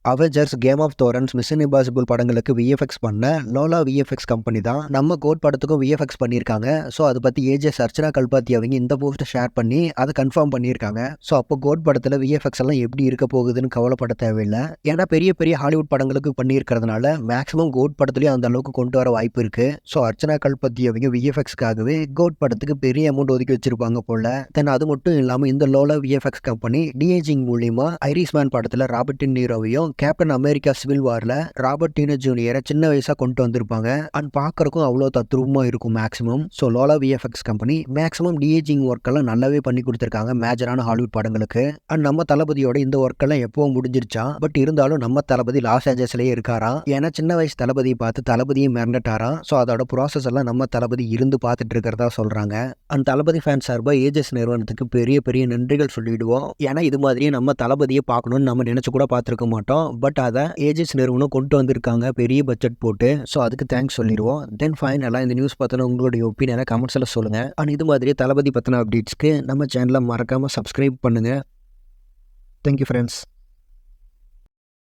Avengers, Game of Thrones, Mission Impossible படங்களுக்கு VFX பண்ண Lola VFX company தான் நம்ம கோட் படத்துக்கும் விஎஃப்எக்ஸ் பண்ணியிருக்காங்க. ஸோ அதை பற்றி ஏஜஸ் அர்ச்சனா கல்பாத்தி அவங்க இந்த போஸ்ட்டை ஷேர் பண்ணி அதை கன்ஃபார்ம் பண்ணியிருக்காங்க. ஸோ அப்போ கோட் படத்தில் விஎஃப்எக்ஸ் எல்லாம் எப்படி இருக்க போகுதுன்னு கவலைப்பட தேவையில்லை. ஏன்னா பெரிய பெரிய ஹாலிவுட் படங்களுக்கு பண்ணியிருக்கிறதுனால மேக்ஸிமம் கோட் படத்துலேயும் அந்த அளவுக்கு கொண்டு வர வாய்ப்பு இருக்குது. ஸோ அர்ச்சனா கல்பாத்தி அவங்க விஎஃப்எக்ஸ்க்காகவே கோட் படத்துக்கு பெரிய அமௌண்ட் ஒதுக்கி வச்சிருப்பாங்க போல. தென் அது மட்டும் இல்லாமல் இந்த லோலா விஎஃப்எக்ஸ் கம்பெனி டிஏஜிங் மூலியமா ஐரிஷ்மேன் படத்தில் ராபர்ட் டினிரோவையும் கேப்டன் அமெரிக்கா சிவில் வார்ல ராபர்ட் டீனர் ஜூனியரை சின்ன வயசா கொண்டு வந்திருப்பாங்க. அண்ட் பார்க்கறக்கும் அவ்வளோ தத்ரூபமா இருக்கும் maximum. So Lola VFX company maximum deaging work எல்லாம் நல்லாவே பண்ணி கொடுத்துருக்காங்க மேஜரான ஹாலிவுட் படங்களுக்கு. அண்ட் நம்ம தளபதியோட இந்த ஒர்க் எல்லாம் எப்போ முடிஞ்சிருச்சா, பட் இருந்தாலும் நம்ம தளபதி லாஸ் ஏஞ்சல்ஸ்லயே இருக்காராம். ஏன்னா சின்ன வயசு தளபதியை பார்த்து தளபதியும் மிரண்டுட்டாராம். ஸோ அதோட ப்ராசஸ் எல்லாம் நம்ம தளபதி இருந்து பார்த்துட்டு இருக்கிறதா சொல்றாங்க. அண்ட் தளபதி ஃபேன் சார்பா ஏஜஸ் நிறுவனத்துக்கு பெரிய பெரிய நன்றிகள் சொல்லிடுவோம். ஏன்னா இது மாதிரியே நம்ம தளபதியை பார்க்கணும்னு நம்ம நினைச்சு கூட பார்த்துருக்க மாட்டோம். பட் அதை ஏஜஸ் நிறுவனம் கொண்டு வந்திருக்காங்க பெரிய பட்ஜெட் போட்டு. ஸோ அதுக்கு தேங்க்ஸ் சொல்லிடுவோம். தென் ஃபைனலாக இந்த நியூஸ் பார்த்தோன்னா உங்களுடைய ஒப்பீனியனை கமெண்ட்ஸில் சொல்லுங்கள். அண்ட் இது மாதிரி தளபதி பற்றின அப்டேட்ஸ்க்கு நம்ம சேனலை மறக்காமல் சப்ஸ்கிரைப் பண்ணுங்கள். Thank you friends.